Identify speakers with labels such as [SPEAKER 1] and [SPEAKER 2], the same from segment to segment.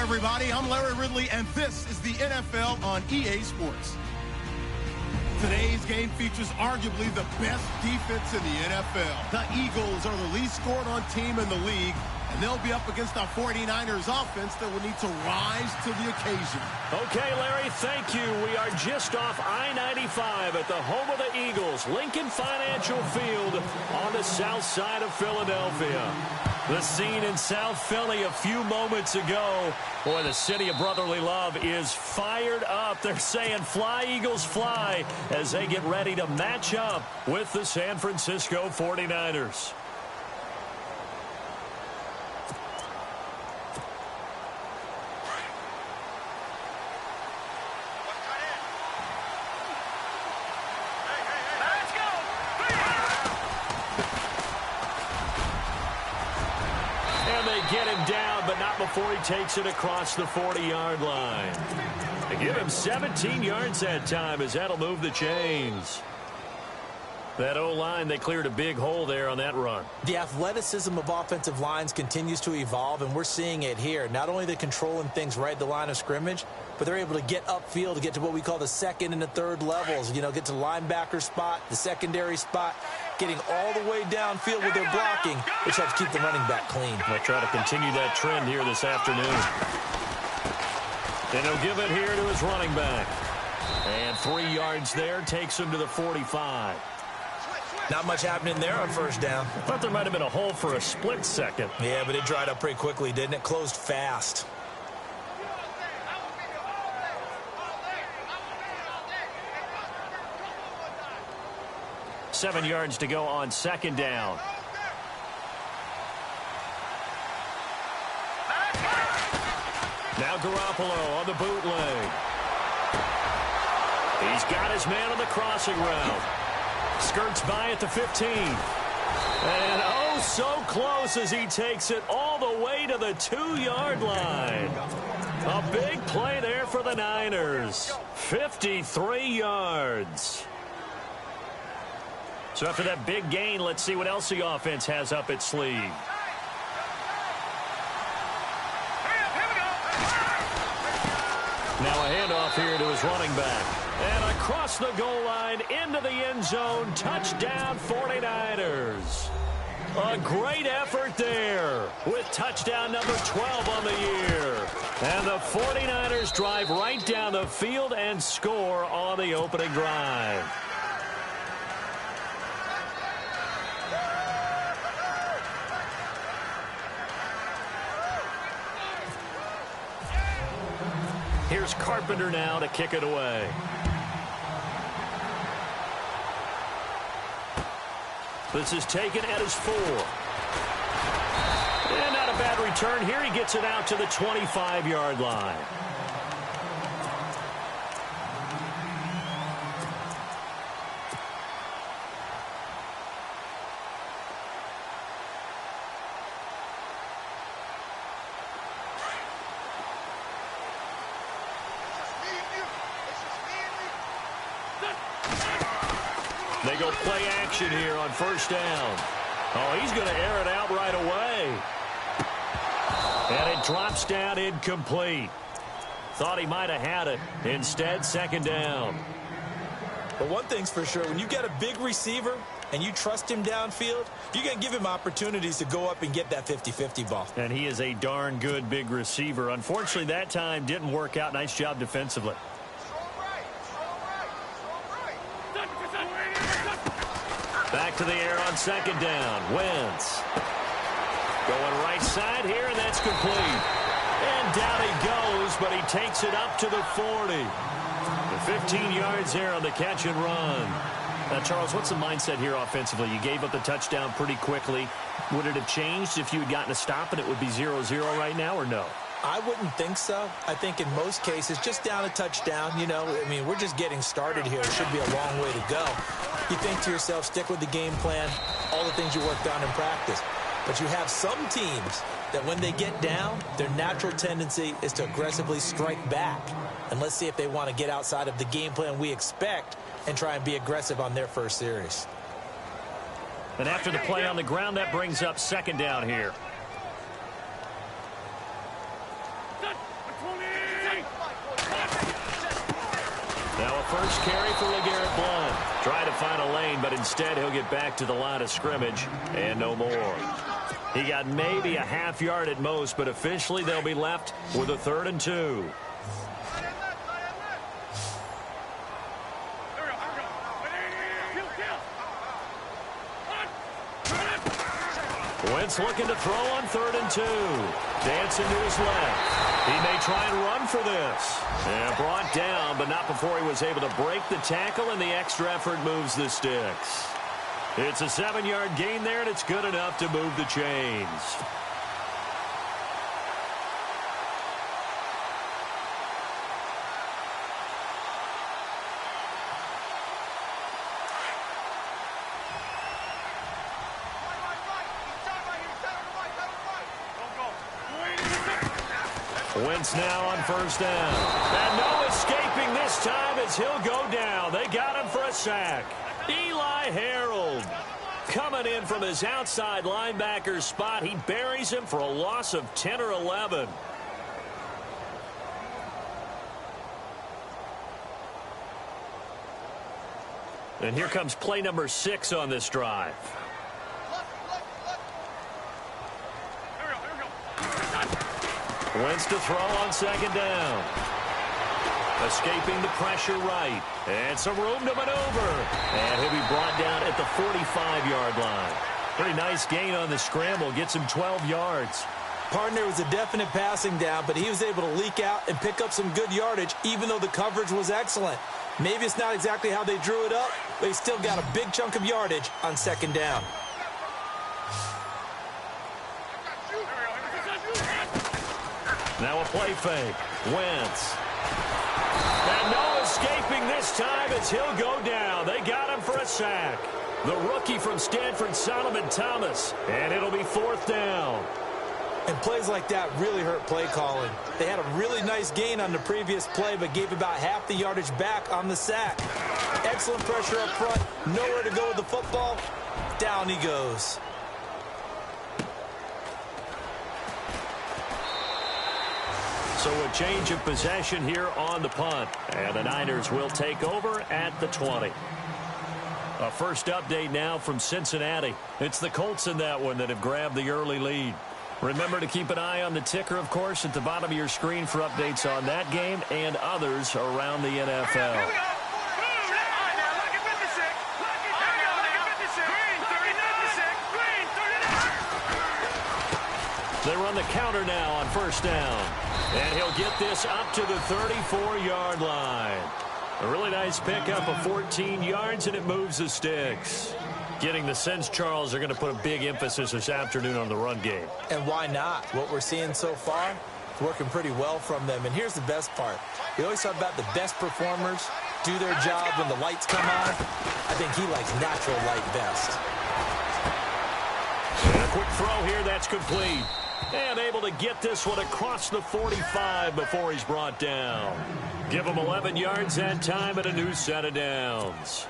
[SPEAKER 1] everybody. I'm Larry Ridley, and this is the NFL on EA Sports. Today's game features arguably the best defense in the NFL. The Eagles are the least scored-on team in the league, and they'll be up against a 49ers offense that will need to rise to the occasion.
[SPEAKER 2] Okay, Larry, thank you. We are just off I-95 at the home of the Eagles, Lincoln Financial Field on the south side of Philadelphia. The scene in South Philly a few moments ago. Boy, the city of brotherly love is fired up. They're saying, "Fly, Eagles, fly," as they get ready to match up with the San Francisco 49ers. Get him down, but not before he takes it across the 40-yard line. They give him 17 yards that time, as that'll move the chains. That O-line, they cleared a big hole there on that run.
[SPEAKER 3] The athleticism of offensive lines continues to evolve, and we're seeing it here. Not only they're controlling things right at the line of scrimmage, but they're able to get upfield to get to what we call the second and the third levels. You know, get to the linebacker spot, the secondary spot, getting all the way downfield with their blocking, which helps keep the running back clean.
[SPEAKER 2] They'll try to continue that trend here this afternoon. And he'll give it here to his running back. And 3 yards there takes him to the 45.
[SPEAKER 3] Not much happening there on first down.
[SPEAKER 2] I thought there might have been a hole for a split second.
[SPEAKER 3] Yeah, but it dried up pretty quickly, didn't it? Closed fast.
[SPEAKER 2] Seven yards to go on second down. Now Garoppolo on the bootleg. He's got his man on the crossing route. Skirts by at the 15. And oh, so close as he takes it all the way to the 2-yard line. A big play there for the Niners. 53 yards. So after that big gain, let's see what else the offense has up its sleeve. Now a handoff here to his running back. And across the goal line into the end zone. Touchdown 49ers. A great effort there with touchdown number 12 on the year. And the 49ers drive right down the field and score on the opening drive. Here's Carpenter now to kick it away. This is taken at his 4. And not a bad return here. He gets it out to the 25-yard line. They go play action here on first down. Oh, he's going to air it out right away. And it drops down incomplete. Thought he might have had it. Instead, second down.
[SPEAKER 3] But one thing's for sure, when you got a big receiver and you trust him downfield, you're going to give him opportunities to go up and get that 50-50 ball.
[SPEAKER 2] And he is a darn good big receiver. Unfortunately, that time didn't work out. Nice job defensively. Back to the air on second down. Wentz. Going right side here, and that's complete. And down he goes, but he takes it up to the 40. The 15 yards there on the catch and run. Now, Charles, what's the mindset here offensively? You gave up the touchdown pretty quickly. Would it have changed if you had gotten a stop and it would be 0-0 right now, or no?
[SPEAKER 3] I wouldn't think so. I think in most cases, just down a touchdown, you know, I mean, we're just getting started here. It should be a long way to go. You think to yourself, stick with the game plan, all the things you worked on in practice. But you have some teams that when they get down, their natural tendency is to aggressively strike back. And let's see if they want to get outside of the game plan we expect and try and be aggressive on their first series.
[SPEAKER 2] And after the play on the ground, that brings up second down here. first carry for LeGarrette Blount. Trying to find a lane, but instead he'll get back to the line of scrimmage and no more. He got maybe a half yard at most, but officially they'll be left with a 3rd and 2. Wentz looking to throw on 3rd and 2. Dancing to his left. He may try and run for this. And brought down, but not before he was able to break the tackle, and the extra effort moves the sticks. It's a 7-yard gain there, and it's good enough to move the chains. Wentz now on 1st down. And no escaping this time as he'll go down. They got him for a sack. Eli Harold coming in from his outside linebacker spot. He buries him for a loss of 10 or 11. And here comes play number 6 on this drive. Wentz to throw on 2nd down. Escaping the pressure right. And some room to maneuver. And he'll be brought down at the 45-yard line. Pretty nice gain on the scramble. Gets him 12 yards.
[SPEAKER 3] Partner was a definite passing down, but he was able to leak out and pick up some good yardage, even though the coverage was excellent. Maybe it's not exactly how they drew it up, but he still got a big chunk of yardage on 2nd down.
[SPEAKER 2] Now a play fake. Wentz. And no escaping this time as he'll go down. They got him for a sack. The rookie from Stanford, Solomon Thomas. And it'll be 4th down.
[SPEAKER 3] And plays like that really hurt play calling. They had a really nice gain on the previous play, but gave about half the yardage back on the sack. Excellent pressure up front. Nowhere to go with the football. Down he goes.
[SPEAKER 2] So a change of possession here on the punt. And the Niners will take over at the 20. A first update now from Cincinnati. It's the Colts in that one that have grabbed the early lead. Remember to keep an eye on the ticker, of course, at the bottom of your screen for updates on that game and others around the NFL. They run the counter now on 1st down. And he'll get this up to the 34-yard line. A really nice pickup of 14 yards, and it moves the sticks. Getting the sense, Charles, they're going to put a big emphasis this afternoon on the run game.
[SPEAKER 3] And why not? What we're seeing so far, it's working pretty well from them. And here's the best part. We always talk about the best performers do their job when the lights come on. I think he likes natural light best.
[SPEAKER 2] And a quick throw here, that's complete. And able to get this one across the 45 before he's brought down. Give him 11 yards that time and a new set of downs.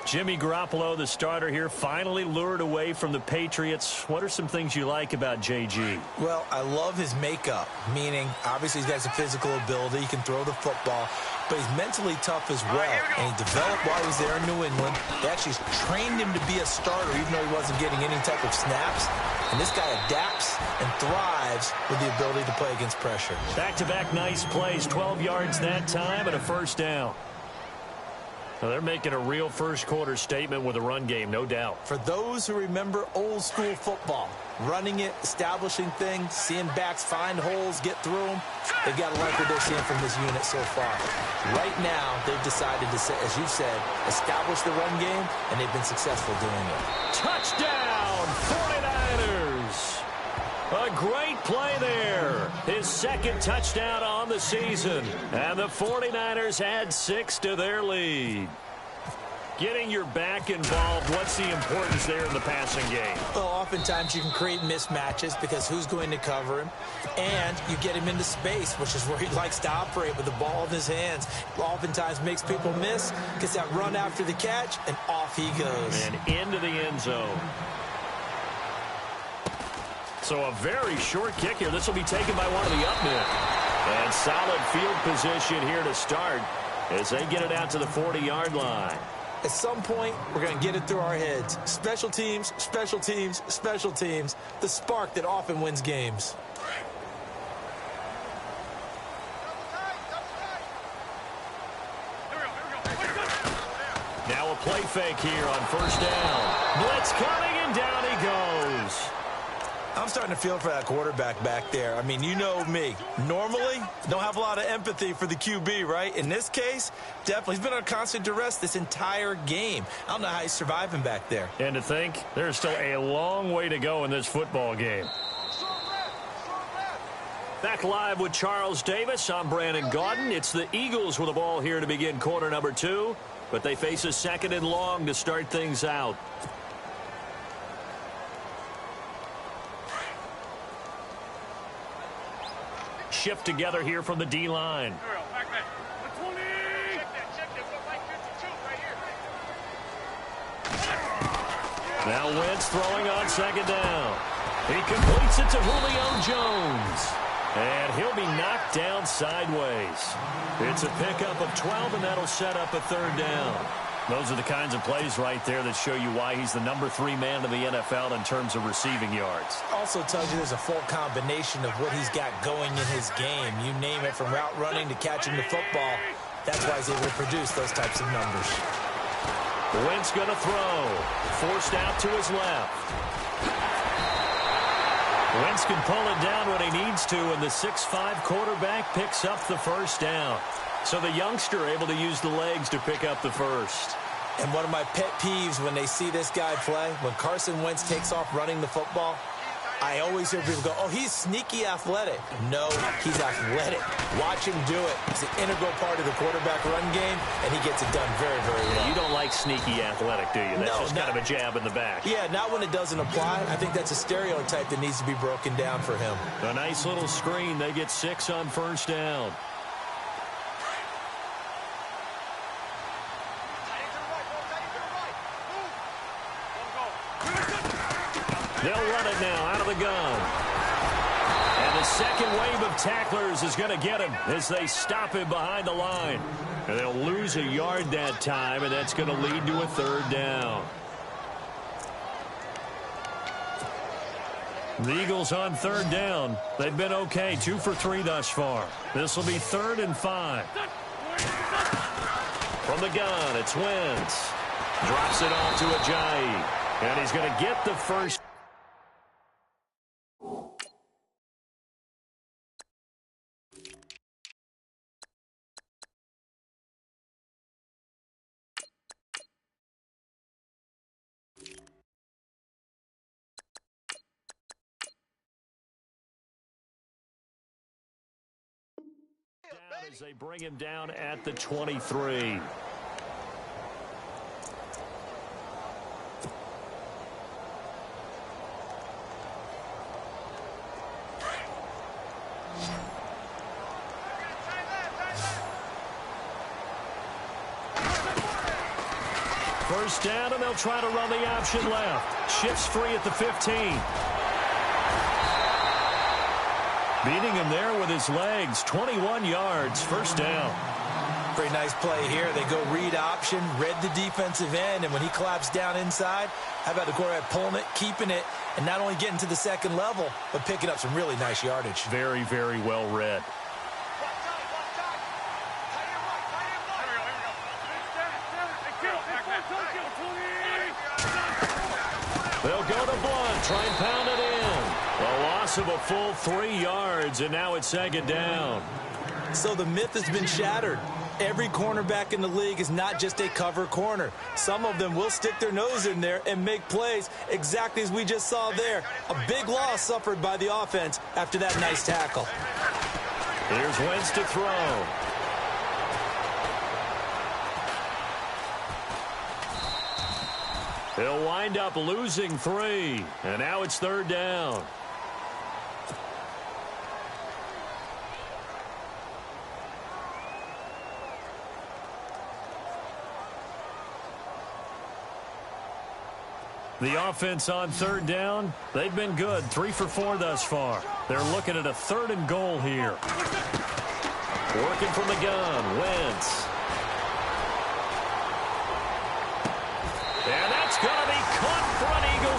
[SPEAKER 2] Jimmy Garoppolo, the starter here, finally lured away from the Patriots. What are some things you like about JG?
[SPEAKER 3] Well, I love his makeup, meaning obviously he's got some physical ability. He can throw the football, but he's mentally tough as well. And he developed while he was there in New England. They actually trained him to be a starter even though he wasn't getting any type of snaps. And this guy adapts and thrives with the ability to play against pressure.
[SPEAKER 2] Back-to-back nice plays, 12 yards that time and a 1st down. Well, they're making a real first-quarter statement with a run game, no doubt.
[SPEAKER 3] For those who remember old-school football, running it, establishing things, seeing backs find holes, get through them, they've got to like what they're seeing from this unit so far. Right now, they've decided to, as you said, establish the run game, and they've been successful doing it.
[SPEAKER 2] Touchdown, 49ers! A great play there. His 2nd touchdown on the season. And the 49ers add 6 to their lead. Getting your back involved, what's the importance there in the passing game?
[SPEAKER 3] Well, oftentimes you can create mismatches because who's going to cover him? And you get him into space, which is where he likes to operate with the ball in his hands. Oftentimes makes people miss, gets that run after the catch, and off he goes.
[SPEAKER 2] And into the end zone. So a very short kick here. This will be taken by one of the up men. And solid field position here to start. as they get it out to the 40-yard line.
[SPEAKER 3] At some point, we're going to get it through our heads. Special teams, special teams, special teams. The spark that often wins games.
[SPEAKER 2] Now a play fake here on first down. Blitz coming, and down he goes.
[SPEAKER 3] I'm starting to feel for that quarterback back there. I mean, you know me. Normally, don't have a lot of empathy for the QB, right? In this case, definitely. He's been on constant duress this entire game. I don't know how he's surviving back there.
[SPEAKER 2] And to think, there's still a long way to go in this football game. Back live with Charles Davis. I'm Brandon Gaudin. It's the Eagles with the ball here to begin quarter number 2. But they face a second and long to start things out. Shift together here from the D-line. Now Wentz throwing on second down. He completes it to Julio Jones. And he'll be knocked down sideways. It's a pickup of 12, and that'll set up a third down. Those are the kinds of plays right there that show you why he's the number 3 man in the NFL in terms of receiving yards.
[SPEAKER 3] Also tells you there's a full combination of what he's got going in his game. You name it, from route running to catching the football. That's why he's able to produce those types of numbers.
[SPEAKER 2] Wentz going to throw. Forced out to his left. Wentz can pull it down when he needs to, and the 6'5" quarterback picks up the first down. So the youngster able to use the legs to pick up the first.
[SPEAKER 3] And one of my pet peeves when they see this guy play, when Carson Wentz takes off running the football, I always hear people go, oh, he's sneaky athletic. No, he's athletic. Watch him do it. It's an integral part of the quarterback run game, and he gets it done very, very well.
[SPEAKER 2] You don't like sneaky athletic, do you? That's
[SPEAKER 3] no,
[SPEAKER 2] just kind of a jab in the back.
[SPEAKER 3] Yeah, not when it doesn't apply. I think that's a stereotype that needs to be broken down for him.
[SPEAKER 2] A nice little screen. They get 6 on first down. They'll run it now out of the gun. And the second wave of tacklers is going to get him as they stop him behind the line. And they'll lose a yard that time, and that's going to lead to a third down. The Eagles on third down. They've been okay, 2 for 3 thus far. This will be 3rd and 5. From the gun, it's Wentz. Drops it off to Ajayi. And he's going to get the first. As they bring him down at the 23. First down, and they'll try to run the option left. Shifts free at the 15. Beating him there with his legs, 21 yards, first down.
[SPEAKER 3] Pretty nice play here. They go read option, read the defensive end, and when he collapsed down inside, how about the quarterback pulling it, keeping it, and not only getting to the second level, but picking up some really nice yardage.
[SPEAKER 2] Very, very well read. They'll go to Blunt, try and pound it in. A loss of a full 3 yards, and now it's second down.
[SPEAKER 3] So the myth has been shattered. Every cornerback in the league is not just a cover corner. Some of them will stick their nose in there and make plays exactly as we just saw there. A big loss suffered by the offense after that nice tackle.
[SPEAKER 2] Here's Wentz to throw. He'll wind up losing 3, and now it's third down. The offense on third down, they've been good, 3 for 4 thus far. They're looking at a 3rd and goal here. Working from the gun, Wentz.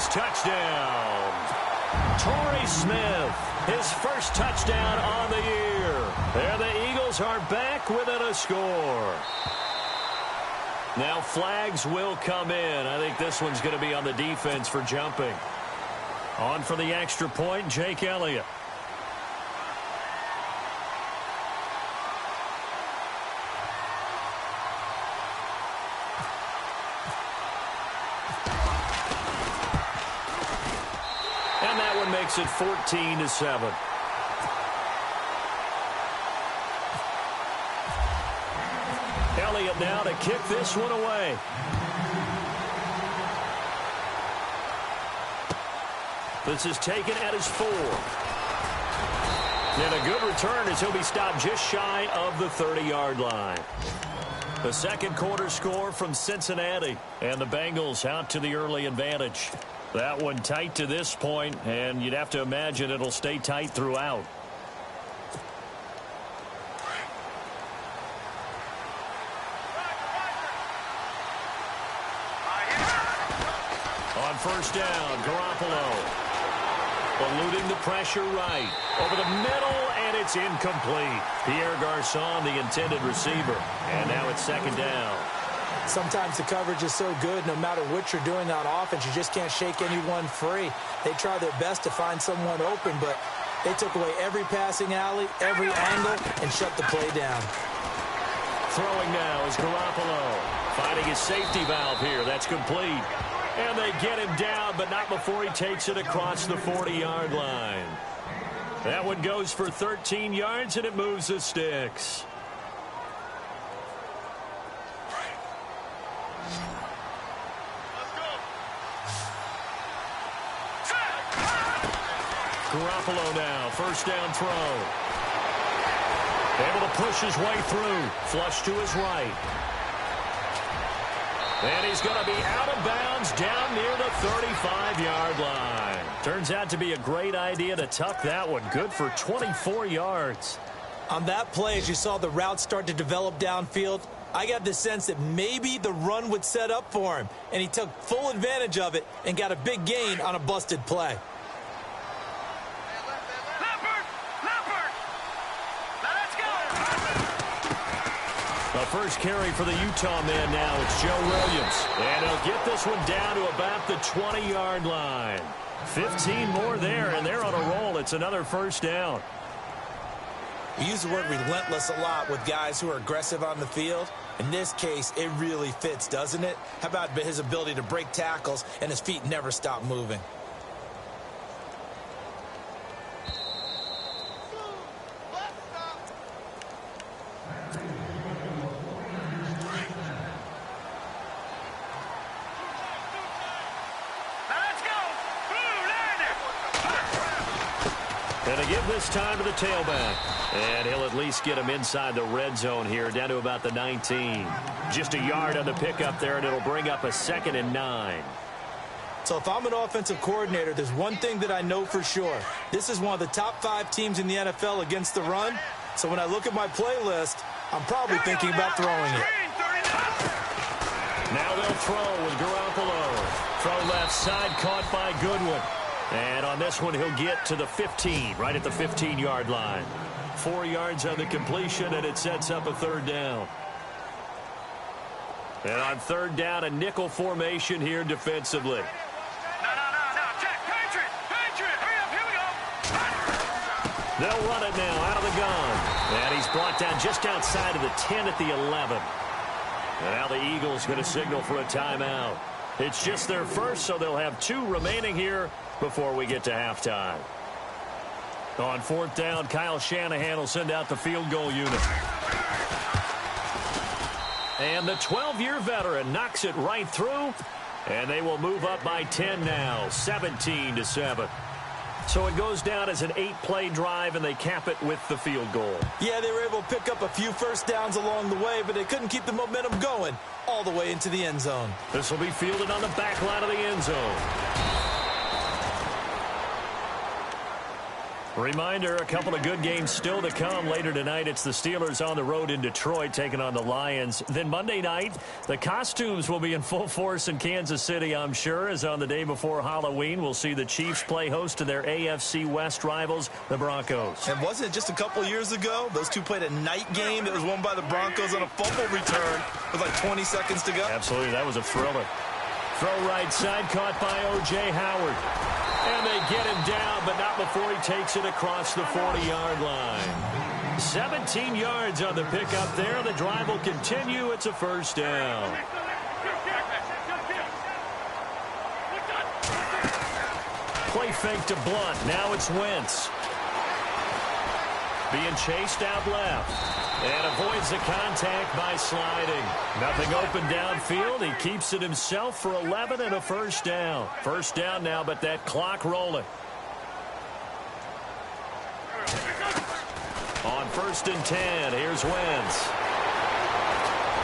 [SPEAKER 2] is touchdown. Torrey Smith, his first touchdown on the year. And the Eagles are back within a score. Now flags will come in. I think this one's going to be on the defense for jumping. On for the extra point, Jake Elliott. And that one makes it 14-7. Elliott now to kick this one away. This is taken at his 4. And a good return as he'll be stopped just shy of the 30-yard line. The second quarter score from Cincinnati. And the Bengals out to the early advantage. That one tight to this point, and you'd have to imagine it'll stay tight throughout. On first down, Garoppolo. Eluding the pressure right. Over the middle, and it's incomplete. Pierre Garçon, the intended receiver. And now it's second down.
[SPEAKER 3] Sometimes the coverage is so good, no matter what you're doing on offense, you just can't shake anyone free. They try their best to find someone open, but they took away every passing alley, every angle, and shut the play down.
[SPEAKER 2] Throwing now is Garoppolo. Finding his safety valve here. That's complete. And they get him down, but not before he takes it across the 40-yard line. That one goes for 13 yards, and it moves the sticks. Garoppolo now, first down throw. Able to push his way through. Flush to his right. And he's going to be out of bounds down near the 35-yard line. Turns out to be a great idea to tuck that one. Good for 24 yards.
[SPEAKER 3] On that play, as you saw the route start to develop downfield, I got the sense that maybe the run would set up for him. And he took full advantage of it and got a big gain on a busted play.
[SPEAKER 2] The first carry for the Utah man now. It's Joe Williams. And he'll get this one down to about the 20-yard line. 15 more there, and they're on a roll. It's another first down.
[SPEAKER 3] We use the word relentless a lot with guys who are aggressive on the field. In this case, it really fits, doesn't it? How about his ability to break tackles and his feet never stop moving?
[SPEAKER 2] And to give this time to the tailback. And he'll at least get him inside the red zone here, down to about the 19. Just a yard on the pickup there, and it'll bring up a 2nd and 9.
[SPEAKER 3] So if I'm an offensive coordinator, there's one thing that I know for sure. This is one of the top 5 teams in the NFL against the run. So when I look at my playlist, I'm probably thinking about throwing it.
[SPEAKER 2] Now they'll throw with Garoppolo. Throw left side, caught by Goodwin. And on this one, he'll get to the 15, right at the 15-yard line. 4 yards on the completion, and it sets up a 3rd down. And on 3rd down, a nickel formation here defensively.
[SPEAKER 4] No. Check. Patriot. Hurry up. Here we go.
[SPEAKER 2] They'll run it now out of the gun. And he's brought down just outside of the 10 at the 11. And now the Eagles going to signal for a timeout. It's just their first, so they'll have 2 remaining here before we get to halftime. On 4th down, Kyle Shanahan will send out the field goal unit. And the 12-year veteran knocks it right through. And they will move up by 10 now, 17-7. So it goes down as an 8-play drive, and they cap it with the field goal.
[SPEAKER 3] Yeah, they were able to pick up a few first downs along the way, but they couldn't keep the momentum going all the way into the end zone.
[SPEAKER 2] This will be fielded on the back line of the end zone. Reminder, a couple of good games still to come. Later tonight, it's the Steelers on the road in Detroit taking on the Lions. Then Monday night, the costumes will be in full force in Kansas City, I'm sure, as on the day before Halloween, we'll see the Chiefs play host to their AFC West rivals, the Broncos.
[SPEAKER 3] And wasn't it just a couple years ago, those two played a night game that was won by the Broncos on a fumble return with like 20 seconds to go?
[SPEAKER 2] Absolutely, that was a thriller. Throw right side, caught by O.J. Howard. And they get him down, but not before he takes it across the 40-yard line. 17 yards on the pickup there. The drive will continue. It's a first down. Play fake to Blunt. Now it's Wentz. Being chased out left. And avoids the contact by sliding. Nothing open downfield. He keeps it himself for 11 and a first down. First down now, but that clock rolling. On 1st and 10, here's Wentz.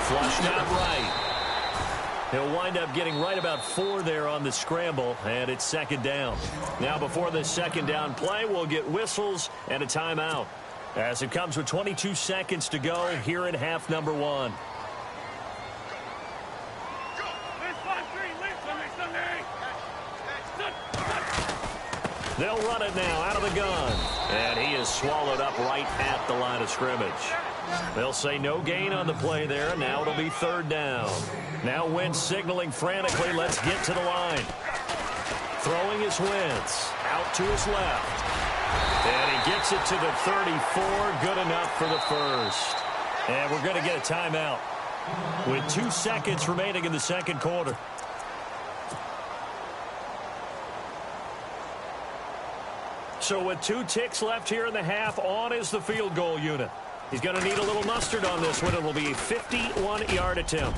[SPEAKER 2] Flushed out right. He'll wind up getting right about 4 there on the scramble, and it's second down. Now before the second down play, we'll get whistles and a timeout, as it comes with 22 seconds to go here in half number 1. They'll run it now out of the gun. And he is swallowed up right at the line of scrimmage. They'll say no gain on the play there. Now it'll be third down. Now Wentz signaling frantically, let's get to the line. Throwing is Wentz. Out to his left. And he gets it to the 34. Good enough for the first. And we're going to get a timeout with 2 seconds remaining in the second quarter. So with 2 ticks left here in the half, on is the field goal unit. He's going to need a little mustard on this one. It will be a 51-yard attempt.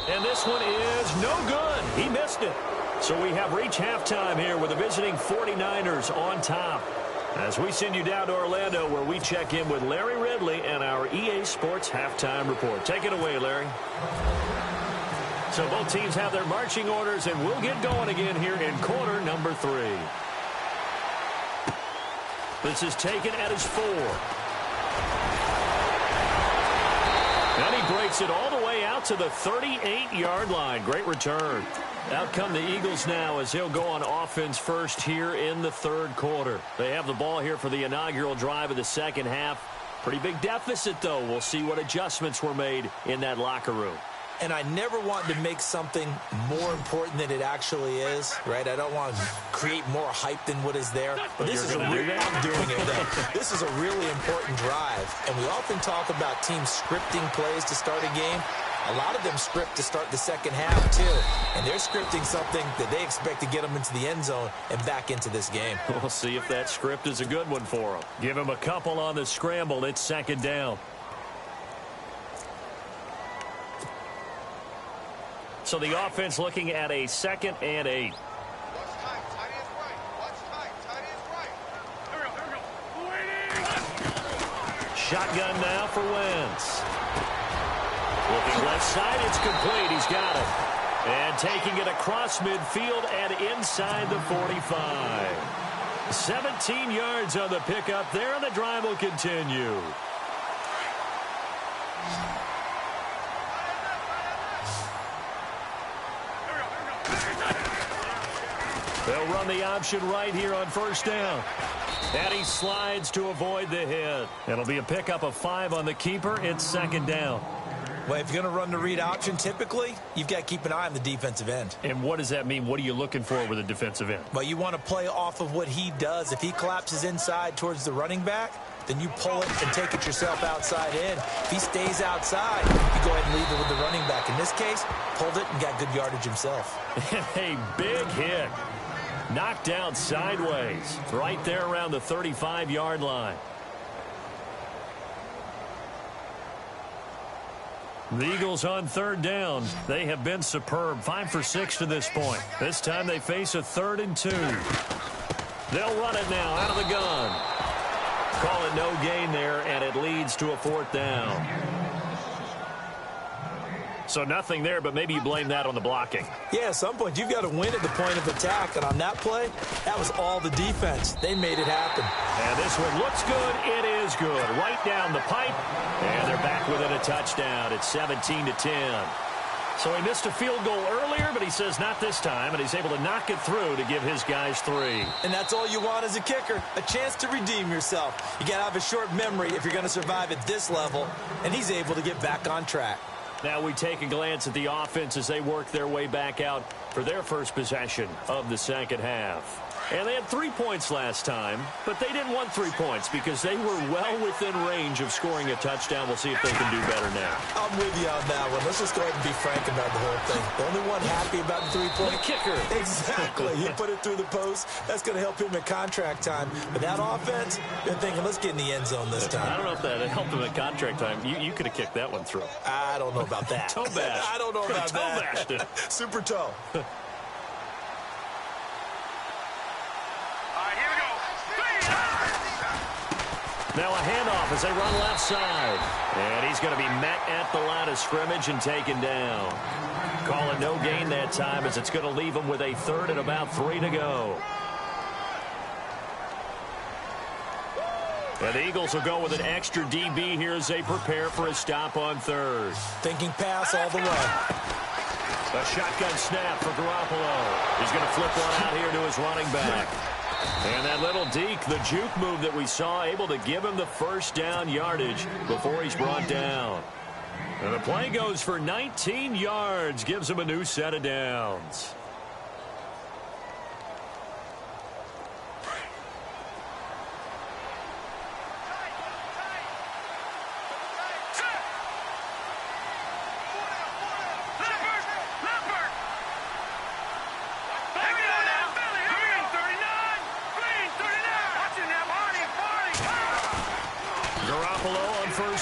[SPEAKER 2] And this one is no good. He missed it. So we have reached halftime here with the visiting 49ers on top, as we send you down to Orlando, where we check in with Larry Ridley and our EA Sports Halftime Report. Take it away, Larry. So both teams have their marching orders, and we'll get going again here in quarter number 3. This is taken at his 4. And he breaks it all the way out to the 38-yard line. Great return. Out come the Eagles now as he'll go on offense first here in the third quarter. They have the ball here for the inaugural drive of the second half. Pretty big deficit, though. We'll see what adjustments were made in that locker room.
[SPEAKER 3] And I never want to make something more important than it actually is, right? I don't want to create more hype than what is there. But this is I'm doing it, though. This is a really important drive. And we often talk about teams scripting plays to start a game. A lot of them script to start the second half, too. And they're scripting something that they expect to get them into the end zone and back into this game.
[SPEAKER 2] We'll see if that script is a good one for them. Give him a couple on the scramble. It's second down. So the offense looking at a 2nd and 8.
[SPEAKER 4] Watch time. Tight ends right. Watch time. Tight ends right.
[SPEAKER 2] Shotgun now for Wentz. Looking left side, it's complete. He's got it. And taking it across midfield and inside the 45. 17 yards on the pickup there, and the drive will continue. They'll run the option right here on first down. And he slides to avoid the hit. It'll be a pickup of 5 on the keeper. It's second down.
[SPEAKER 3] Well, if you're going to run the read option, typically, you've got to keep an eye on the defensive end.
[SPEAKER 2] And what does that mean? What are you looking for with a defensive end?
[SPEAKER 3] Well, you want to play off of what he does. If he collapses inside towards the running back, then you pull it and take it yourself outside in. If he stays outside, you go ahead and leave it with the running back. In this case, pulled it and got good yardage himself.
[SPEAKER 2] A big hit. Knocked down sideways. Right there around the 35-yard line. The Eagles on third down. They have been superb. 5 for 6 to this point. This time they face a 3rd and 2. They'll run it now out of the gun. Call it no gain there, and it leads to a 4th down. So nothing there, but maybe you blame that on the blocking.
[SPEAKER 3] Yeah, at some point, you've got to win at the point of attack. And on that play, that was all the defense. They made it happen.
[SPEAKER 2] And this one looks good. It is good. Right down the pipe. And they're back within a touchdown. It's 17-10. So he missed a field goal earlier, but he says not this time, and he's able to knock it through to give his guys 3.
[SPEAKER 3] And that's all you want as a kicker, a chance to redeem yourself. You got to have a short memory if you're going to survive at this level, and he's able to get back on track.
[SPEAKER 2] Now we take a glance at the offense as they work their way back out for their first possession of the second half. And they had 3 points last time, but they didn't want 3 points because they were well within range of scoring a touchdown. We'll see if they can do better now.
[SPEAKER 3] I'm with you on that one. Let's just go ahead and be frank about the whole thing. The only one happy about the 3-point.
[SPEAKER 2] The kicker.
[SPEAKER 3] Exactly. He put it through the post. That's going to help him at contract time. But that offense, they're thinking, let's get in the end zone this time.
[SPEAKER 2] I don't know if that helped him at contract time. You could have kicked that one through.
[SPEAKER 3] I don't know about that.
[SPEAKER 2] Toe bash.
[SPEAKER 3] I don't know about
[SPEAKER 2] toe
[SPEAKER 3] that.
[SPEAKER 2] Bashed it.
[SPEAKER 3] Super toe.
[SPEAKER 2] Now a handoff as they run left side. And he's going to be met at the line of scrimmage and taken down. Call it no gain that time as it's going to leave him with a 3rd and about 3 to go. And the Eagles will go with an extra DB here as they prepare for a stop on 3rd.
[SPEAKER 3] Thinking pass all the way.
[SPEAKER 2] A shotgun snap for Garoppolo. He's going to flip one out here to his running back. And that little deke, the juke move that we saw, able to give him the first down yardage before he's brought down. And the play goes for 19 yards, gives him a new set of downs.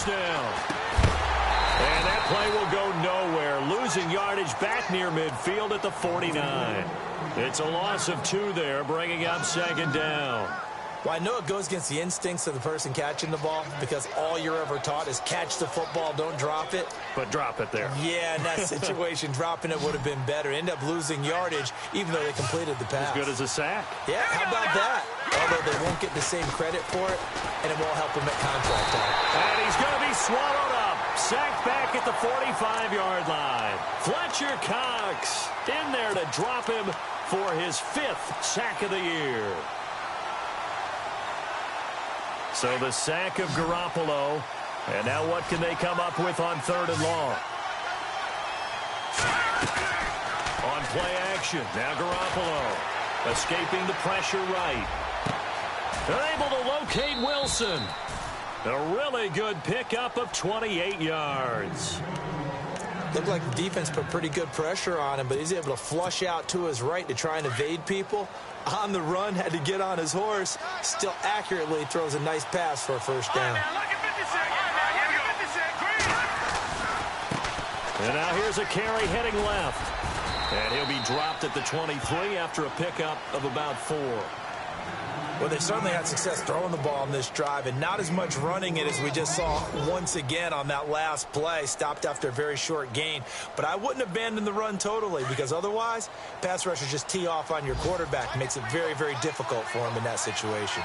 [SPEAKER 2] Down. And that play will go nowhere. Losing yardage back near midfield at the 49. It's a loss of 2 there, bringing up 2nd down.
[SPEAKER 3] Well, I know it goes against the instincts of the person catching the ball because all you're ever taught is catch the football, don't drop it.
[SPEAKER 2] But drop it there.
[SPEAKER 3] Yeah, in that situation, dropping it would have been better. End up losing yardage even though they completed the pass.
[SPEAKER 2] As good as a sack.
[SPEAKER 3] Yeah, how about that? Although they won't get the same credit for it, and it won't help him at contract time.
[SPEAKER 2] And he's going to be swallowed up. Sacked back at the 45-yard line. Fletcher Cox in there to drop him for his 5th sack of the year. So the sack of Garoppolo. And now what can they come up with on 3rd and long? On play action. Now Garoppolo escaping the pressure right. They're able to locate Wilson. A really good pickup of 28 yards.
[SPEAKER 3] Looked like the defense put pretty good pressure on him, but he's able to flush out to his right to try and evade people. On the run, had to get on his horse. Still accurately throws a nice pass for a first down.
[SPEAKER 2] And now here's a carry heading left. And he'll be dropped at the 23 after a pickup of about 4.
[SPEAKER 3] Well, they certainly had success throwing the ball in this drive and not as much running it as we just saw once again on that last play. Stopped after a very short gain. But I wouldn't abandon the run totally because otherwise, pass rushers just tee off on your quarterback. Makes it very, very difficult for him in that situation.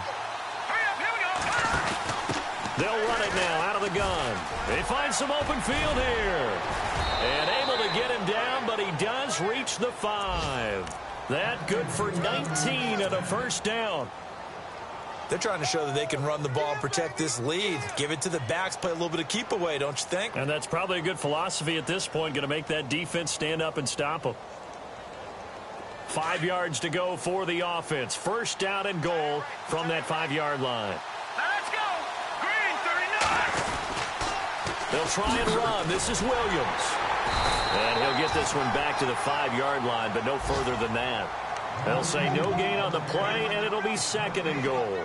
[SPEAKER 2] They'll run it now out of the gun. They find some open field here. And able to get him down, but he does reach the 5. That good for 19 and a first down.
[SPEAKER 3] They're trying to show that they can run the ball and protect this lead. Give it to the backs, play a little bit of keep away, don't you think?
[SPEAKER 2] And that's probably a good philosophy at this point, going to make that defense stand up and stop them. 5 yards to go for the offense. First down and goal from that 5-yard line.
[SPEAKER 4] Let's go! Green, 39!
[SPEAKER 2] They'll try and run. This is Williams. And he'll get this one back to the 5-yard line, but no further than that. They'll say no gain on the play, and it'll be 2nd and goal.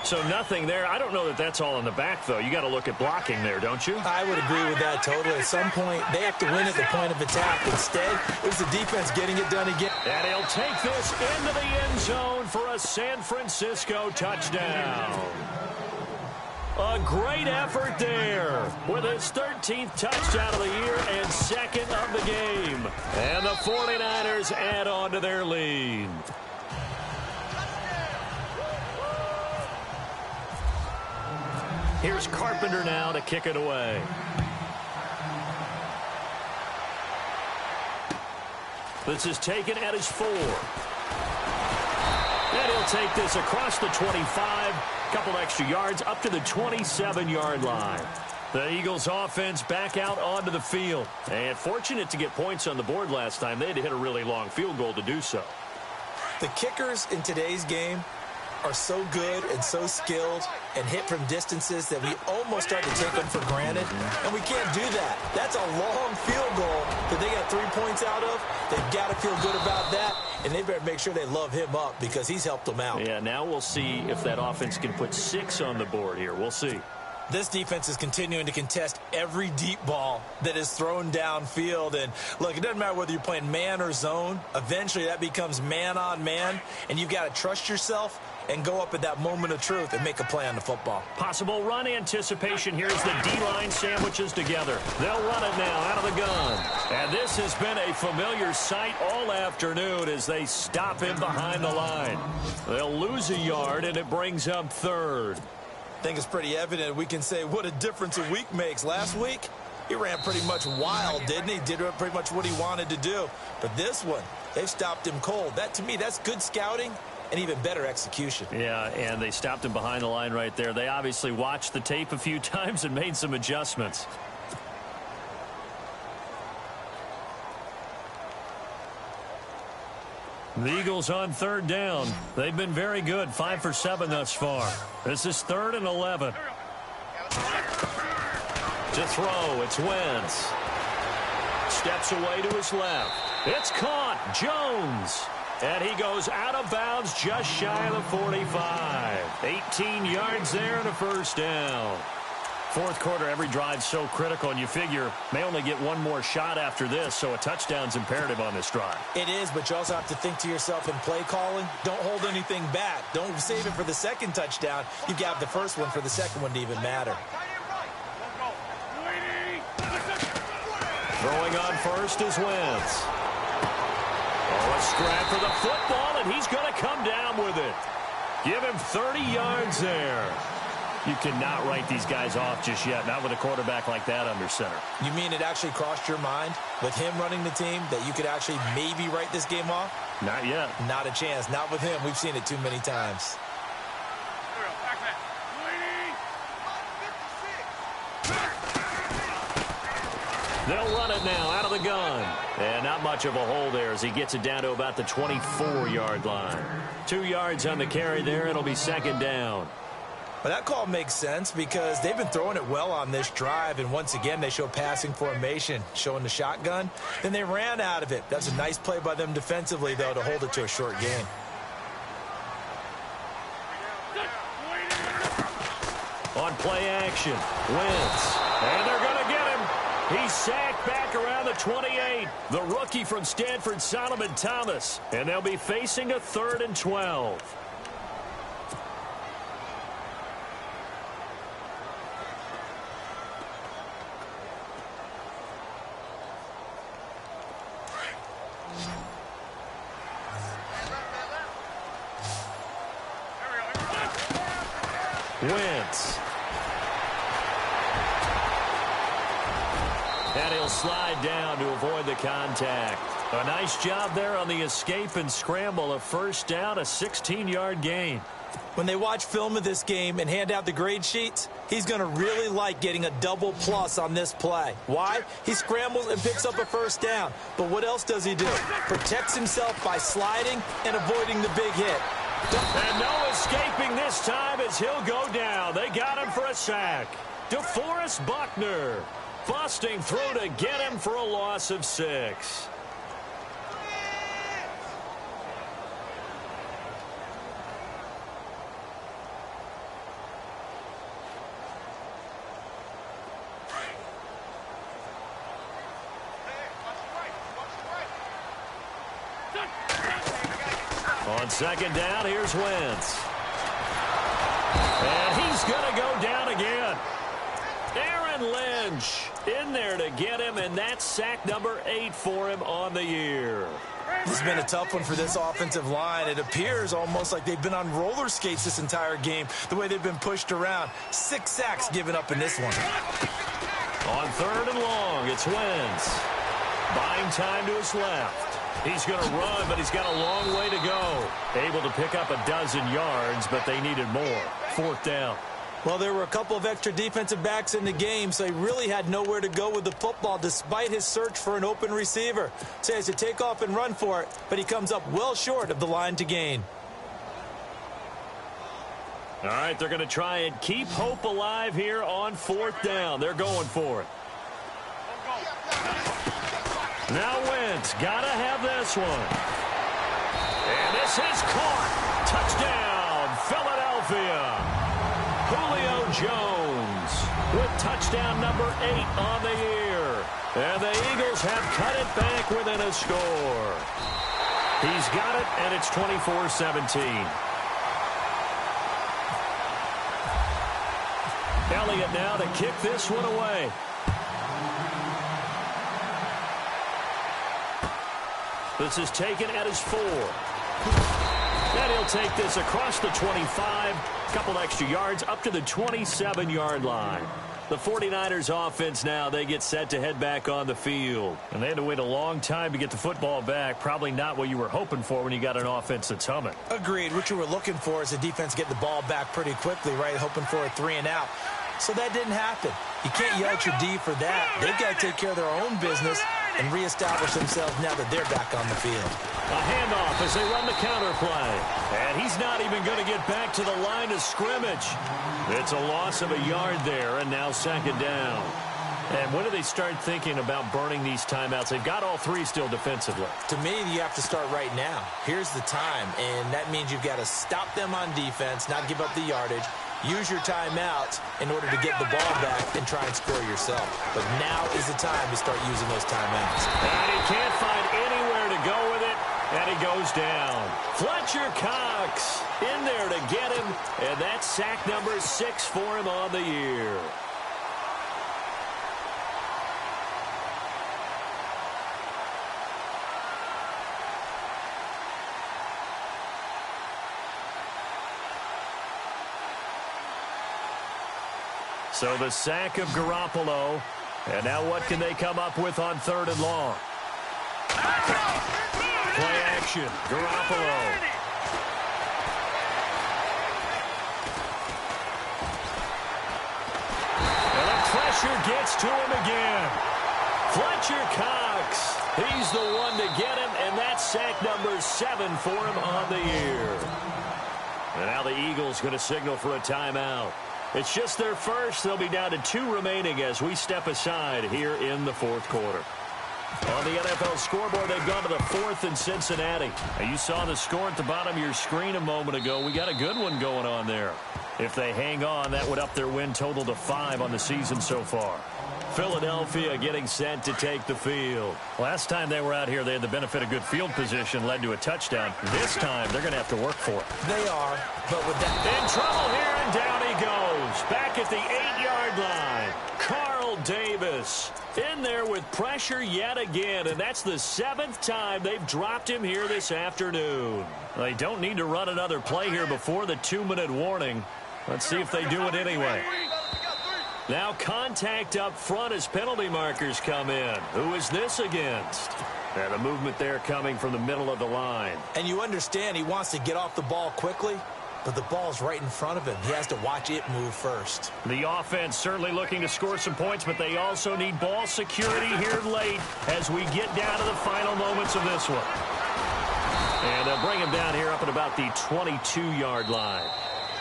[SPEAKER 2] So nothing there. I don't know that that's all in the back, though. You got to look at blocking there, don't you?
[SPEAKER 3] I would agree with that totally. At some point, they have to win at the point of attack. Instead, it was the defense getting it done again.
[SPEAKER 2] And he'll take this into the end zone for a San Francisco touchdown. A great effort there with his 13th touchdown of the year and second of the game. And the 49ers add on to their lead. Here's Carpenter now to kick it away. This is taken at his 4. And he'll take this across the 25. Couple extra yards up to the 27-yard line. The Eagles offense back out onto the field. And fortunate to get points on the board last time. They had to hit a really long field goal to do so.
[SPEAKER 3] The kickers in today's game are so good and so skilled and hit from distances that we almost start to take them for granted. And we can't do that. That's a long field goal that they got 3 points out of. They've got to feel good about that. And they better make sure they love him up because he's helped them out.
[SPEAKER 2] Yeah, now we'll see if that offense can put 6 on the board here. We'll see.
[SPEAKER 3] This defense is continuing to contest every deep ball that is thrown downfield. And, look, it doesn't matter whether you're playing man or zone. Eventually, that becomes man-on-man, and you've got to trust yourself and go up at that moment of truth and make a play on the football.
[SPEAKER 2] Possible run anticipation. Here's the D-line sandwiches together. They'll run it now out of the gun. And this has been a familiar sight all afternoon as they stop him behind the line. They'll lose a yard, and it brings up third.
[SPEAKER 3] I think it's pretty evident. We can say what a difference a week makes. Last week, he ran pretty much wild, didn't he? Did pretty much what he wanted to do. But this one, they've stopped him cold. That, to me, that's good scouting and even better execution.
[SPEAKER 2] Yeah, and they stopped him behind the line right there. They obviously watched the tape a few times and made some adjustments. The Eagles on third down. They've been very good, 5 for 7 thus far. This is 3rd and 11. To throw, it's Wentz. Steps away to his left. It's caught, Jones. And he goes out of bounds just shy of the 45. 18 yards there and a first down. Fourth quarter, every drive so critical, and you figure may only get one more shot after this, so a touchdown's imperative on this drive.
[SPEAKER 3] It is, but you also have to think to yourself in play calling, don't hold anything back. Don't save it for the second touchdown. You got the first one for the second one to even matter.
[SPEAKER 2] Throwing on first is Wentz. Oh, a scrap for the football, and he's going to come down with it. Give him 30 yards there. You cannot write these guys off just yet, not with a quarterback like that under center.
[SPEAKER 3] You mean it actually crossed your mind with him running the team that you could actually maybe write this game off?
[SPEAKER 2] Not yet.
[SPEAKER 3] Not a chance. Not with him. We've seen it too many times.
[SPEAKER 2] They'll run it now out of the gun. And not much of a hole there as he gets it down to about the 24-yard line. 2 yards on the carry there. It'll be second down.
[SPEAKER 3] Well, that call makes sense because they've been throwing it well on this drive, and once again they show passing formation, showing the shotgun. Then they ran out of it. That's a nice play by them defensively, though, to hold it to a short gain.
[SPEAKER 2] On play action, Wentz. And they're going to get him. He's sacked back around the 28. The rookie from Stanford, Solomon Thomas. And they'll be facing a 3rd and 12. Wentz. And he'll slide down to avoid the contact. A nice job there on the escape and scramble. A first down, a 16-yard gain.
[SPEAKER 3] When they watch film of this game and hand out the grade sheets, he's going to really like getting a double plus on this play. Why? He scrambles and picks up a first down. But what else does he do? Protects himself by sliding and avoiding the big hit.
[SPEAKER 2] And no escaping this time as he'll go down. They got him for a sack. DeForest Buckner busting through to get him for a loss of 6. On second down, here's Wentz. And he's He's going to go down again. Aaron Lynch in there to get him, and that's sack number 8 for him on the year.
[SPEAKER 3] This has been a tough one for this offensive line. It appears almost like they've been on roller skates this entire game, the way they've been pushed around. 6 sacks given up in this one.
[SPEAKER 2] On 3rd and long, it's Wentz. Buying time to his left. He's going to run, but he's got a long way to go. Able to pick up a dozen yards, but they needed more. 4th down.
[SPEAKER 3] Well, there were a couple of extra defensive backs in the game, so he really had nowhere to go with the football despite his search for an open receiver. So he has to take off and run for it, but he comes up well short of the line to gain.
[SPEAKER 2] All right, they're going to try and keep hope alive here on 4th down. They're going for it. Now Wentz, got to have this one. And this is caught. Touchdown, Philadelphia. Julio Jones with touchdown number 8 on the year. And the Eagles have cut it back within a score. He's got it, and it's 24-17. Elliott now to kick this one away. This is taken at his 4. And he'll take this across the 25, a couple extra yards up to the 27-yard line. The 49ers offense now, they get set to head back on the field. And they had to wait a long time to get the football back. Probably not what you were hoping for when you got an offense that's humming.
[SPEAKER 3] Agreed. What you were looking for is the defense getting the ball back pretty quickly, right? Hoping for a 3 and out. So that didn't happen. You can't yell at your D for that. They've got to take care of their own business and reestablish themselves now that they're back on the field.
[SPEAKER 2] A handoff as they run the counter play. And he's not even going to get back to the line of scrimmage. It's a loss of a yard there, and now 2nd down. And when do they start thinking about burning these timeouts? They've got all 3 still defensively.
[SPEAKER 3] To me, you have to start right now. Here's the time, and that means you've got to stop them on defense, not give up the yardage. Use your timeouts in order to get the ball back and try and score yourself. But now is the time to start using those timeouts.
[SPEAKER 2] And he can't find anywhere to go with it, and he goes down. Fletcher Cox in there to get him, and that's sack number 6 for him on the year. So the sack of Garoppolo. And now what can they come up with on 3rd and long? Play action. Garoppolo. And the pressure gets to him again. Fletcher Cox. He's the one to get him, and that's sack number 7 for him on the year. And now the Eagles going to signal for a timeout. It's just their first. They'll be down to 2 remaining as we step aside here in the 4th quarter. On the NFL scoreboard, they've gone to the 4th in Cincinnati. Now, you saw the score at the bottom of your screen a moment ago. We got a good one going on there. If they hang on, that would up their win total to 5 on the season so far. Philadelphia getting set to take the field. Last time they were out here, they had the benefit of good field position, led to a touchdown. This time, they're going to have to work for it.
[SPEAKER 3] They are, but with that...
[SPEAKER 2] In trouble here, and down he goes. Back at the 8-yard line. Carl Davis in there with pressure yet again, and that's the 7th time they've dropped him here this afternoon. They don't need to run another play here before the 2-minute warning. Let's see if they do it anyway. Now contact up front as penalty markers come in. Who is this against? And a movement there coming from the middle of the line.
[SPEAKER 3] And you understand he wants to get off the ball quickly, but the ball's right in front of him. He has to watch it move first.
[SPEAKER 2] The offense certainly looking to score some points, but they also need ball security here late as we get down to the final moments of this one. And they'll bring him down here up at about the 22-yard line.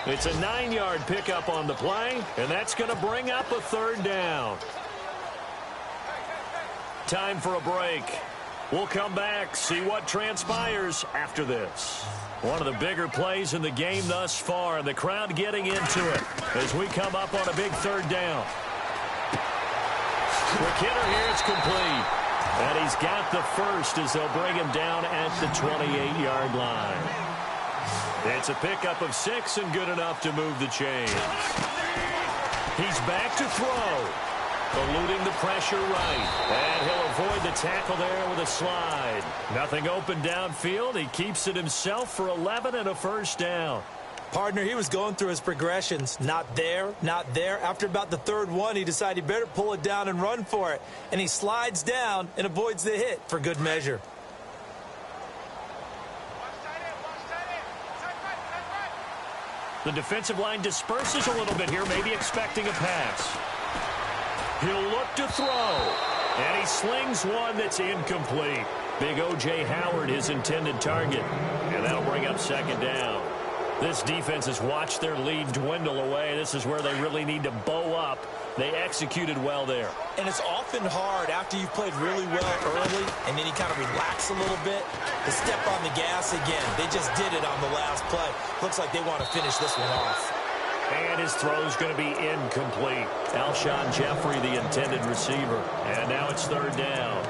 [SPEAKER 2] It's a 9-yard pickup on the play, and that's going to bring up a 3rd down. Time for a break. We'll come back, see what transpires after this. One of the bigger plays in the game thus far, and the crowd getting into it as we come up on a big 3rd down. Quick hitter here, it's complete. And he's got the first as they'll bring him down at the 28-yard line. It's a pickup of 6 and good enough to move the chains. He's back to throw. Eluding the pressure right. And he'll avoid the tackle there with a slide. Nothing open downfield. He keeps it himself for 11 and a first down.
[SPEAKER 3] Partner, he was going through his progressions. Not there, not there. After about the third one, he decided he better pull it down and run for it. And he slides down and avoids the hit for good measure.
[SPEAKER 2] The defensive line disperses a little bit here, maybe expecting a pass. He'll look to throw. And he slings one that's incomplete. Big O.J. Howard, his intended target. And that'll bring up second down. This defense has watched their lead dwindle away. This is where they really need to bow up. They executed well there.
[SPEAKER 3] And it's often hard after you've played really well early and then you kind of relax a little bit to step on the gas again. They just did it on the last play. Looks like they want to finish this one off.
[SPEAKER 2] And his throw's going to be incomplete. Alshon Jeffrey, the intended receiver. And now it's third down.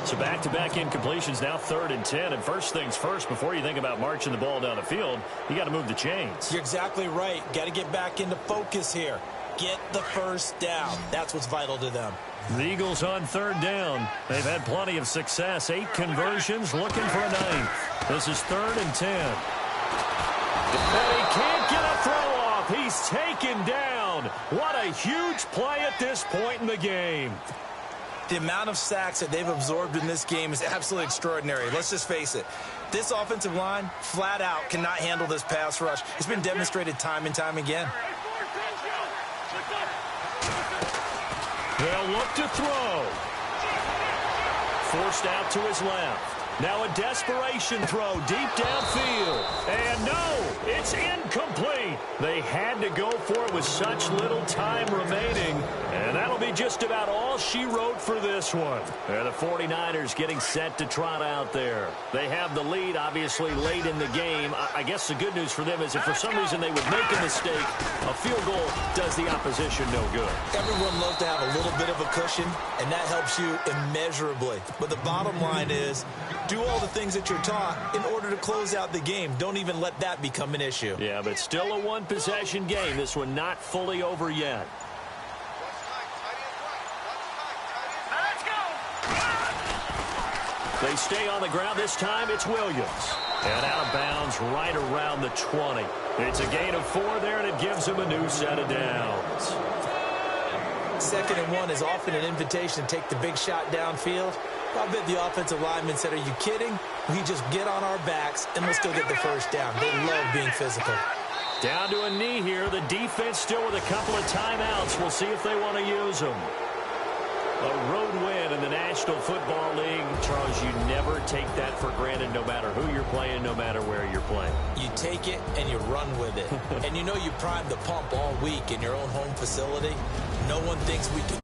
[SPEAKER 2] So back-to-back incompletions, now 3rd and 10. And first things first, before you think about marching the ball down the field, you got to move the chains.
[SPEAKER 3] You're exactly right. Got to get back into focus here. Get the first down. That's what's vital to them.
[SPEAKER 2] The Eagles on 3rd down. They've had plenty of success. 8 conversions, looking for a 9th. This is 3rd and 10. And he can't get a throw off. He's taken down. What a huge play at this point in the game.
[SPEAKER 3] The amount of sacks that they've absorbed in this game is absolutely extraordinary. Let's just face it. This offensive line, flat out, cannot handle this pass rush. It's been demonstrated time and time again.
[SPEAKER 2] They'll look to throw. Forced out to his left. Now a desperation throw deep downfield. And no, it's incomplete. They had to go for it with such little time remaining. And that'll be just about all she wrote for this one. And the 49ers getting set to trot out there. They have the lead, obviously, late in the game. I guess the good news for them is if for some reason they would make a mistake, a field goal does the opposition no good.
[SPEAKER 3] Everyone loves to have a little bit of a cushion, and that helps you immeasurably. But the bottom line is, do all the things that you're taught in order to close out the game. Don't even let that become an issue.
[SPEAKER 2] Yeah, but still a one-possession game. This one not fully over yet. They stay on the ground. This time it's Williams. And out of bounds right around the 20. It's a gain of 4 there, and it gives him a new set of downs.
[SPEAKER 3] 2nd and 1 is often an invitation to take the big shot downfield. I bet the offensive lineman said, are you kidding? We just get on our backs and let's go get the first down. They love being physical.
[SPEAKER 2] Down to a knee here. The defense still with a couple of timeouts. We'll see if they want to use them. A road win in the National Football League. Charles, you never take that for granted no matter who you're playing, no matter where you're playing.
[SPEAKER 3] You take it and you run with it. And you know you primed the pump all week in your own home facility. No one thinks we can